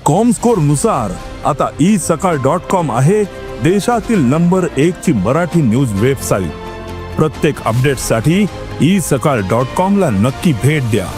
Comscore नुसार आता isakal.com आहे देशातील नंबर 1 ची मराठी न्यूज वेबसाईट। प्रत्येक अपडेटसाठी isakal.com ला नक्की भेट द्या।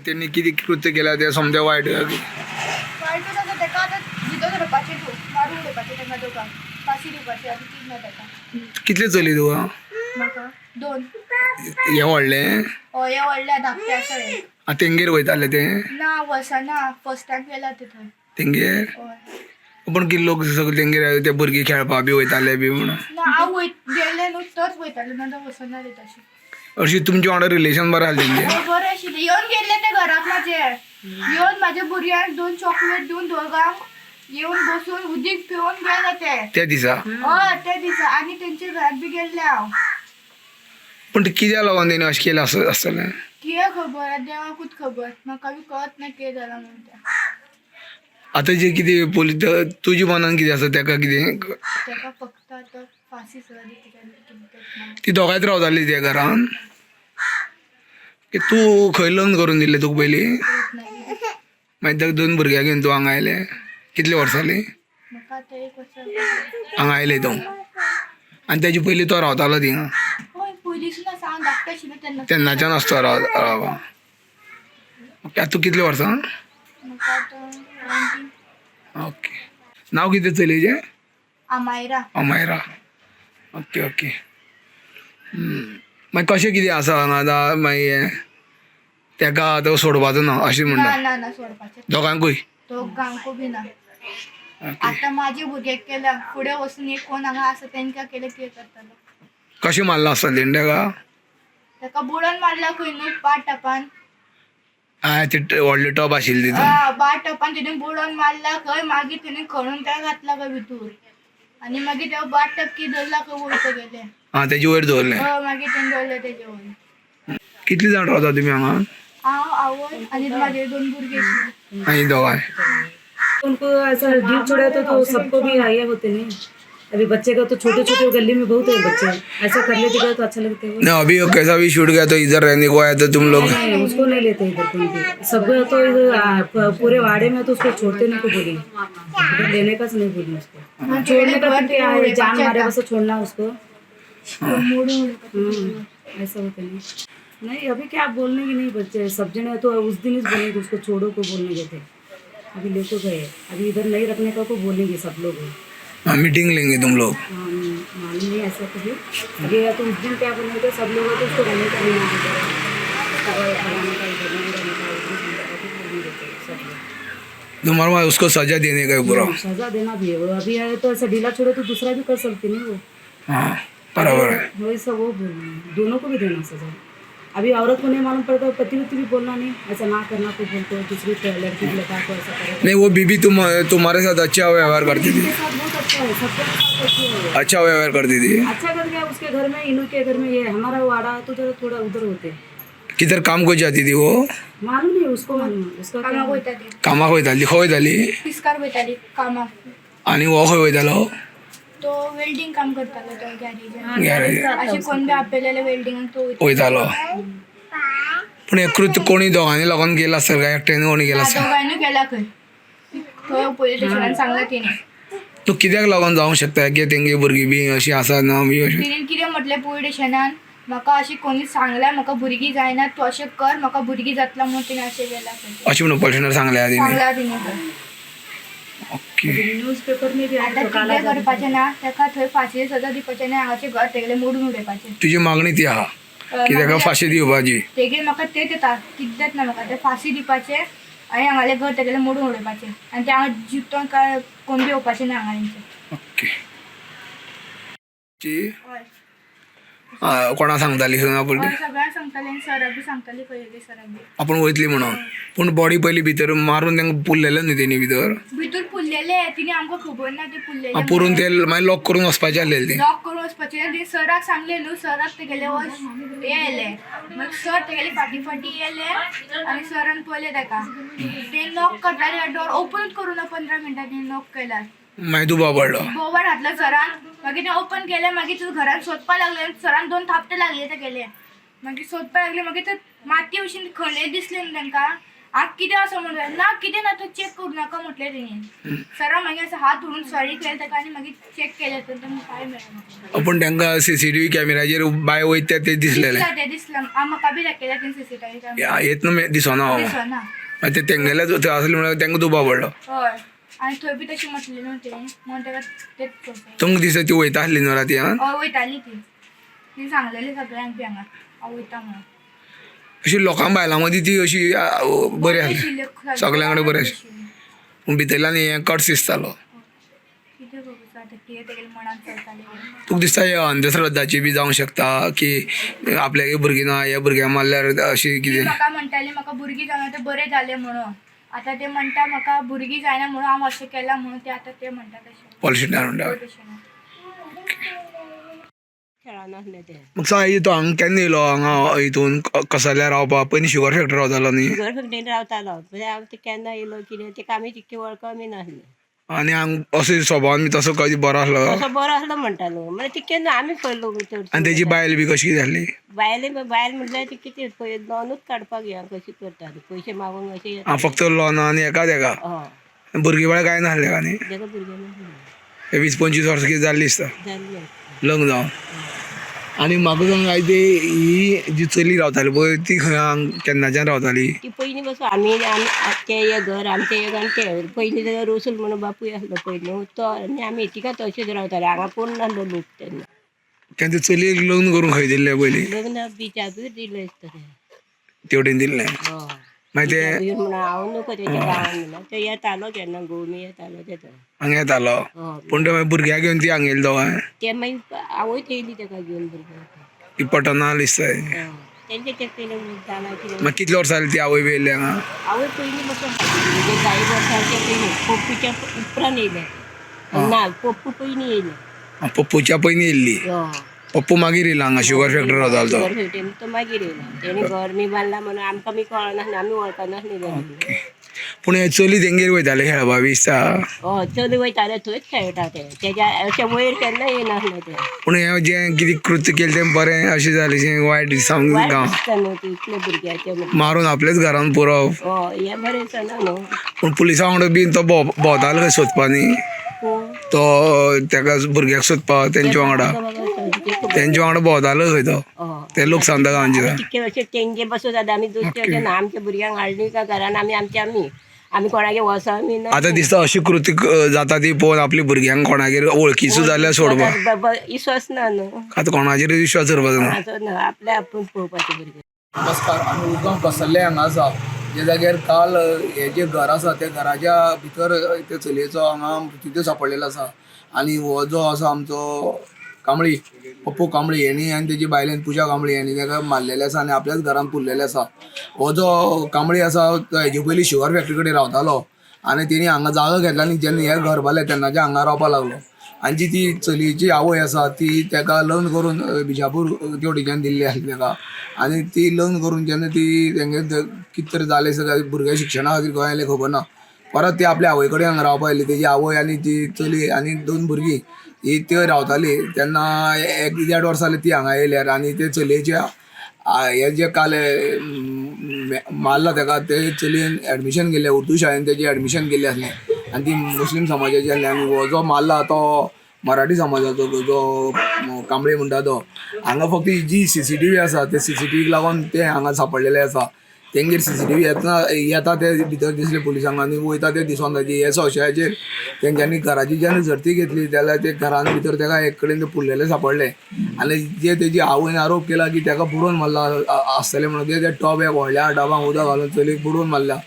त्यांनी किती कृत्य केला ते समजा वाईट कितले चली तू दोन हे व्हडले हे व्हडले धाकटे आसा तेंगेर वयताले ते ना वसना फर्स्ट टाइम गेला तिथं तेंगेर पण किती लोक सगळे तेंगेर ते भुरगीं खेळपा बी वयताले बी म्हणून ना हांव गेले न्हू तरच वयताले ना वसना रे तशी अशी तुमची वांगडा रिलेशन बरें आसलें तेंगे बरें आशिल्लें येवन गेले ते घराक म्हाजे येवन म्हाज्या भुरग्यांक 2 चॉकलेट दिवन दोगांक येवन बसून उदीक पिवन गेले त्या दिसा हय त्या दिसा आनी तेंचे घरात बी गेल्ले हांव पण ते कित्याक लागून तेणी अशें केलें आसतलें कितें खबर देवाकूच खबर म्हाका बी कळत ना कितें जालां म्हणून तें आतां जे कितें पोलीस तुज्या मनान कितें आसा तेका कितें तेका फक्त आतां फाशी सर ती दोगांयच रावताली त्या घरान की तू खंय लग्न करून दिलें तुका पयलीं मागीर ताका 2 भुरग्यां घेवन तूं हांगा आयलें कितले वर्सां जालीं म्हाका आतां 1 वर्स हांगा आयलें तूं आनी तेजे पयलीं तो रावतालो थिंगा हय पयलींसून आसा हांव धाकटें आशिल्लें तेन्ना तेन्नाच्यान आसता रावपा ओके आतां तूं कितले वर्सां म्हाका आतां 20 ओके नांव कितें चलयेचें अमायरा अमायरा ओके ओके मागीर कशें कितें आसा हांगा आतां मागीर तेका आतां सोडपाचो ना अशें ना म्हणटा ना ना सोडपाचें दोगांकूय तो गांवको बी ना आतां म्हाजे भुरग्याक केल्या फुडें वचून एक कोण हांगा आसा तेंकां केलें कितें करतलो कशें मारला आसता तेणी तेका तेका बुडोवन मारला खंय न्हू पाट टपान ते व्हडले टॉप आशिल्ली तितून पाट टपान तिणें बुडोवन मारला खंय मागीर तिणें खणून तेका घातला खंय भितूर आनी मागीर तो बाट टप की धरला खंय वयता गेले तेजे वयर दवरलें मागीर तेणें दवरलें तेजे वयर कितले जाण रावता तुमी हांगा हांव आवय आनी म्हाजे 2 भुरगे आनी दोगांय उनको ऐसा ड्यू छोड़ा तो सबको भी आए होते नहीं। अभी बच्चे का तो छोटे छोटे गली में बहुत है बच्चे ऐसा कर लेते तो अच्छा लगता है। नहीं अभी कैसा भी शूट गया तो इधर रहने को आया तो तुम लोग नहीं उसको नहीं लेते इधर कोई भी सबको तो इधर पूरे वाड़े में तो उसको छोड़ते नहीं को बोली इधर लेने का नहीं बोली उसको छोड़ने का फिर क्या है जान मारे बस छोड़ना उसको ऐसा होता नहीं नहीं अभी क्या बोलने की नहीं बच्चे सब जने तो उस दिन ही बोलेंगे उसको छोड़ो को बोलने गए थे अभी लेको गए अभी इधर नहीं रखने का को बोलेंगे सब लोग मीटिंग लेंगे तुम लोग मालूम नहीं ऐसा कभी अभी या तो उस दिन क्या बोलने थे सब लोग तो उसको रहने का नहीं तुम्हारा उसको सजा देने का पूरा सजा देना भी है वो अभी आए तो ऐसा ढीला छोड़े तो दूसरा भी कर सकती नहीं वो हाँ बराबर है वैसा वो बोल रहे हैं दोनों को भी देना सजा अभी औरत को नहीं मालूम पड़ता पति भी बोलना नहीं ऐसा ना करना को बोलते हो दूसरी लड़की लड़का को ऐसा करे नहीं वो बीबी तुम्हारे साथ अच्छा व्यवहार करती थी बहुत अच्छा है सबके साथ अच्छी है अच्छा व्यवहार करती थी अच्छा कर गया उसके घर में इनू के घर में ये हमारा वाड़ा तो जरा थोड़ा उधर होते किधर काम को जाती थी वो मालूम नहीं उसको मालूम उसका क्या कामाक वयताली कामाक वयताली खंय वयताली तिस्कार वयताली कामाक आनी हो खंय वयतालो तो वेल्डिंग काम करतालो तो गॅरेज गॅरेज अशें कोण बी आपयलेले वेल्डिंगाक तो वयतालो पूण हे कृत्य कोणी दोगांनी लागून गेला असेल काय एकट्याने कोणी गेला असेल दोघांनी केला खंय थंय पोलीस स्टेशनान सांगला तिने तू कित्याक लागून जावंक शकता की तेंगे भुरगीं बी अशी आसा ना बी अशी तिणेन कितें म्हटलें पोलीस स्टेशनान म्हाका अशी कोणी सांगल्या म्हाका भुरगीं जायना तूं अशें कर म्हाका भुरगीं जातला म्हणून तिणें अशें केला अशें म्हणून पोलिसांनी सांगलें तिने सांगला तिणें खंय ओके न्यूज पेपर में भी आतां कितें करपाचें ना ताका थंय फाशी सजा दिवपाचें ना हांगाचें घर तेगेलें मोडून उडोवपाचें तुजी मागणी ती आहा की ताका फाशी दिवपाची तेगे म्हाका तेच येता कितें ना म्हाका ते फाशी दिवपाचें आनी हांगालें घर तेगेलें मोडून उडोवपाचें आनी ते हांगा जिवतोन काय कोण बी येवपाचें ना हांगा ओके कोणा सांगताली सुना पडली सगळ्यांक सांगताली आनी सराक बी सांगताली पयली सराक बी आपण वयतली म्हणून पूण बॉडी पयली भितर मारून तांकां पुरलेलें न्ही तेणी भितर भितर पुरलेले तिने आमकां खबर ना ते पुरलेले पुरून ते मागीर लॉक करून वचपाचें आसलेलें तें लॉक करून वचपाचें आनी सराक सांगले न्हू सराक तेगेले हे येयले मागीर सर तेगेले फाटी फाटी येयले आनी सरान पळयलें ताका ते नॉक करताले डोर ओपनूच करूं ना 15 मिनटांनी नॉक केला मागीर तूं बाबडलो बोवाड घातलो सरान मागीर ते ओपन केलें मागीर तूं घरान सोदपा लागले सरान 2 थापटे लागले तेगेले मागीर सोदपा लागले मागीर ते माती अशी खणले दिसले न्ही तांकां आग कितें असं म्हणलें ना कितें ना तो चेक करूं नाका म्हटलें तेणी सरान मागीर असं हात धरून सॉरी केलें ताका आनी मागीर चेक केलें तर तांकां काय मेळना पूण तांकां CCTV कॅमेराचेर बाय वयता ते दिसलेलें ते दिसलें म्हाका बी दाखयला तेणी CCTV येतना दिसना दिसना मागीर ते तेंगेलेच थंय आसले म्हणल्यार तांकां तूं बाबडलो हय आनी थंय बी तशी म्हटली न्हू तेणी म्हणून ताका तेच करता तुमकां दिसता ती वयता आसली न्हू राती आं हय वयताली ती सांगलेली सगळ्यांक बी हांगा हांव वयता म्हणून अशी लोकां बायलां मदीं ती अशी बरी आसली सगळ्यां कडेन बरी आसली पूण भितरल्यान हें कट्स दिसतालो कितें करूं आतां कितें तेगेले मनान चलतालें तुका दिसता हे अंधश्रद्धाची बी जावंक शकता की आपल्यागे भुरगीं ना ह्या भुरग्यां मारल्यार अशी कितें म्हाका म्हणटाली म्हाका भुरगीं जावना ते बरें जालें म्हणून आतां ते म्हणटा म्हाका भुरगीं जायना म्हणून हांव अशें केलां म्हणून ते आतां ते म्हणटा तशें पॉलिटिशियन म्हणटा तशें ना मग सांग तो हांगा केन्ना येयलो हांगा हितून कसाल्या रावपाक पयलीं शुगर फॅक्टरी रावतालो न्ही शुगर फॅक्टरीन रावतालो म्हणजे हांव ते केन्ना येयलो कितें तेका आमी तितके वळखमी नासलें आनी हांगा असो स्वभावान बी तसो कधी बरो आसलो तसो बरो आसलो म्हणटालो म्हणजे ती केन्ना आमी पळयलो चड आनी तेजी बायल बी कशी जाली बायल म्हटल्यार ती कितें पळय लोनूच काडपाक या कशी करताली पयशे मागूंक अशें येता फक्त लॉन आनी एका तेका हय भुरगीं बाळ काय नासलें का न्ही तेका भुरगें नासलें 20-25 वर्सां कितें जाल्ली दिसता जाल्लें लग्न जावन आनी म्हाका सांग आयज ही जी चली रावताली पळय ती खंय केन्नाच्यान रावताली ती पयलीं पासून आमी ते हे घर आमचें एक आनी ते पयलीं तेजो रसूल म्हणून बापूय आसलो पयलीं तो आनी आमी तिका तशेंच रावताले हांगा कोण नासलो लोक तेन्ना तेन्ना चलयेक लग्न करून खंय दिल्लें पयलीं लग्न बिचारूच दिलें आसतलें तेवटेन दिल्लें हय मागीर ते म्हणून हांव नको तेच्या गांवान म्हणून ते येतालो केन्ना गोवमी येतालो तेजो हांगा येतालो हय पूण ते मागीर भुरग्याक घेवन ती हांगा येयली दोगांय ते मागीर आवयच येयली तेका घेवन भुरग्याक ती पटना दिसता तेंचे ते पयलीं जाला कितें मागीर कितले वर्सां जाली ती आवय बी येयली हांगा आवय पयलीं पासून म्हणजे 10 वर्सांचे पयलीं पप्पूच्या उपरांत येयले ना पप्पू पयलीं येयले पप्पूच्या पयलीं येयल्ली हय पप्पू मागीर येयला हांगा शुगर फॅक्टरी रावतालो तो शुगर फॅक्टरीन तो मागीर येयला तेणी घर न्ही बांदला म्हणून आमकां बी कळनासलें आमी वळखनासलीं घरा पूण हे चली तेंगेर वयताले खेळपा बी दिसता हय चली वयताले थंयच खेळटा ते तेज्या अशें वयर केन्ना येयनासले ते पूण हे जें कितें कृत्य केलें तें बरें अशें जालें शें वायट दिसा वायट गांव दिसता न्हू ते इतले भुरग्याचे म्हणून मारून आपलेच घरान पुरोवप हय हें बरें दिसना न्हू पूण पुलिसां वांगडा बी तो भोंवतालो खंय सोदपा न्ही पूण तो तेका भुरग्याक सोदपा तेंच्या वांगडा भोंवतालो खंय तो ते लोक सांगता गांवचे तितके अशें तेंगे बसून जाता आमी दुसरे अशें ना आमच्या भुरग्यांक हाडली काय घरान आमी आमी कोणागेर वचोंकय ना आतां दिसता अशी कृती जाता ती पळोवन आपली भुरग्यांक कोणागेर वळखीचो जाल्यार सोडपा विश्वास ना न्हू आतां कोणाचेर विश्वास धरपाचो ना असो ना आपल्या आपूण पळोवपाचें भुरगें नमस्कार आमी उदकां कसल्ले हांगा आसा जे जाग्यार काल हे जे घर आसा त्या घराच्या भितर त्या चलयेचो हांगा मृतदेह सापडलेलो आसा आनी हो जो आसा आमचो कांबळी पप्पू कांबळी हेणी आनी तेजी बायलेन पुजा कांबळी हेणी ताका मारलेले आसा आनी आपल्याच घरान पुरलेले आसा हो जो कांबळी आसा तो हेजे पयलीं शुगर फॅक्टरी कडेन रावतालो आनी तेणी हांगा जागो घेतला आनी जेन्ना हे घर बांदलें तेन्नाचे हांगा रावपाक लागलो आनी जी ती चलयेची आवय आसा ती ताका लग्न करून बिजापूर तेवटेच्यान दिल्ली आसली ताका आनी ती लग्न करून जेन्ना ती तेंगे कितें तरी जालें सगळें भुरग्या शिक्षणा खातीर गोंया येयलें खबर ना परत ती आपल्या आवय कडेन हांगा रावपाक येयली तेजी आवय आनी ती चली आनी 2 भुरगीं ही थंय रावताली तेन्ना 1-1.5 वर्सां ती हांगा येयल्यार आनी ते चलयेच्या हे जे काल मारला ताका ते चलयेन एडमिशन केले उर्दू शाळेन तेजे एडमिशन केले असले आनी ती मुस्लीम समाजाची आसली आनी हो जो मारला तो मराठी समाजाचो जो कांबळे म्हणटा तो हांगा फक्त जी CCTV आसा ते CCTVक लागून ते हांगा सांपडलेले आसा तेंगेर CCTV येता ते भितर दिसले पुलिसांक आनी वयता ते दिसोन ताची हे संशयाचेर तेंच्यांनी घराची जेन्ना झरती घेतली जाल्यार ते घरान भितर ताका एक कडेन ते पुरलेले सांपडले आनी जे तेजी आवयन आरोप केला की ताका बुडोवन मारला आसतले म्हणून ते टॉप एक व्हडल्या टॉपाक उदक घालून चलयेक बुडोवन मारला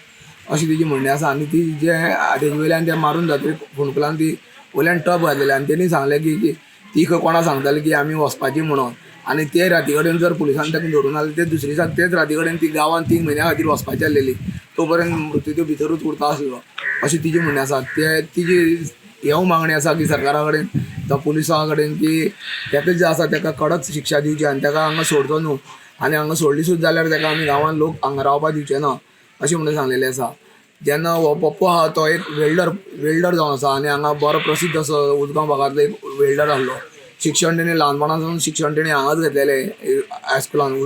अशी तेजी म्हणणी आसा आनी ती जे तेजे वयल्यान ते मारून जातकीर फोणकुलान ती वयल्यान टॉप घातलेले आनी तेणी सांगले की ती खंय कोणा सांगताली की आमी वचपाची म्हणून आनी ते राती कडेन जर पुलिसांनी ताका धरून आले ते दुसरे दिसा तेच राती कडेन ती गांवांत 3 म्हयन्या खातीर वचपाची आसलेली तो पर्यंत मृत्यूचे भितरूच उरता आसलो अशी तिजी म्हणणी आसा ते तिजी ह्यो मागणी आसा की सरकारा कडेन जावं पुलिसां कडेन की ताका जे आसा ताका कडक शिक्षा दिवची आनी ताका हांगा सोडचो न्हू आनी हांगा सोडली सुद्दां जाल्यार ताका आमी गांवांत लोक हांगा रावपाक दिवचे ना अशें म्हणून सांगलेलें आसा जेन्ना हो पप्पू आहा तो एक वेल्डर जावन आसा आनी हांगा बरो प्रसिद्ध असो उदगांव भागांतलो एक वेल्डर आसलो शिक्षण तेणी ल्हानपणासून शिक्षण तेणी हांगाच घेतलेलें हायस्कुलान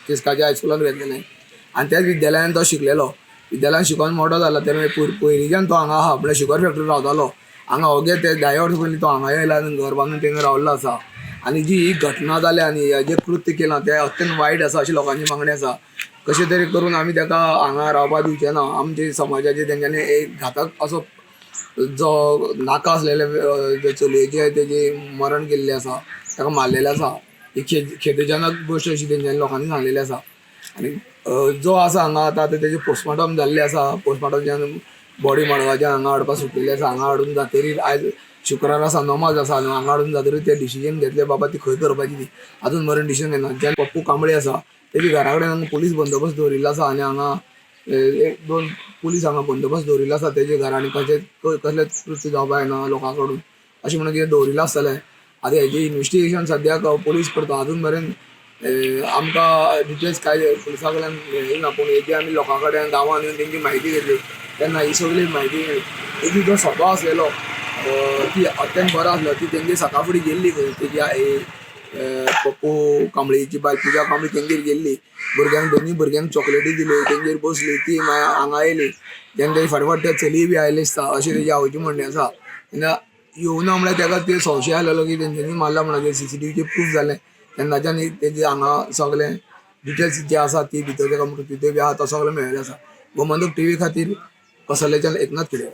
तिस्काच्या हायस्कुलान घेतलेलें आनी त्याच विद्यालयान तो शिकलेलो विद्यालयान शिकून मोठो जाला तेन्ना पयलींच्यान तो हांगा आहा म्हणल्यार शुगर फॅक्टरी रावतालो हांगा होगे ते 10 वर्सां पयलीं तो हांगा येयला आनी घर बांदून तेंगे रावल्लो आसा आनी जी ही घटना जाल्या आनी हें जें कृत्य केलां तें अत्यंत वायट आसा अशी लोकांची मागणी आसा कशें तरी करून आमी ताका हांगा रावपाक दिवचें ना आमचे समाजाचे तेंच्यांनी एक घातक असो जो नाका आसलेले चलयेचे तेजी मरण केल्लें आसा ताका मारलेलें आसा ही खेदजनक गोश्ट अशी तेंच्यांनी लोकांनी सांगलेली आसा आनी जो आसा हांगा आतां तेजें पोस्टमॉर्टम जाल्लें आसा पोस्टमॉर्टमच्यान बॉडी मडगांवच्यान हांगा हाडपाक सुटिल्ली आसा हांगा हाडून जातकीर आयज शुक्रार आसा नमाज आसा आनी हांगा हाडून जातकीर ते डिसिजन घेतले बाबा ती खंय करपाची ती आजून मरण डिसिजन घेना जेन्ना पप्पू कांबळे आसा तेजी घरा कडेन हांगा पुलीस बंदोबस्त दवरिल्लो आसा आनी हांगा 1-2 पुलीस हांगा बंदोबस्त दवरिल्लो आसा तेजे घरा आनी कसले कृत्य जावपाक येना लोकां कडून अशें म्हणून कितें दवरिल्लो आसतलें आतां हेजें इन्वेस्टिगेशन सद्याक पुलीस करता अजून मेरेन आमकां डिटेल्स काय पुलिसा कडल्यान मेळ्ळी ना पूण हेजी आमी लोकां कडेन गांवांत येवन तेंची म्हायती घेतली तेन्ना ही सगळी म्हायती तेजी जो स्वभाव आसलेलो ती अत्यंत बरो आसलो ती तेंगे सकाळ फुडें गेल्ली खंय तेजी पप्पू कांबळेची बायल पुजा कांबळे तेंगेर गेल्ली भुरग्यांक 2 भुरग्यांक चॉकलेटी दिल्यो तेंगेर बसली ती मागीर हांगा येयली तेन्ना तेजे फाटफाट ते चली बी आयली आसता अशी तेजी आवयची म्हणणी आसा तेन्ना येवना म्हळ्यार ताका ते संशय आसलेलो की तेंच्यांनी मारला म्हणून CCTVचेर प्रूफ जालें तेन्नाच्यान तेजे हांगा सगळें डिटेल्स जे आसा ती भितर ताका मृत्यूदेह बी आहा तो सगळो मेळिल्लो आसा गोमंतक TV खातीर कसलेच्यान एकनाथ खिडे.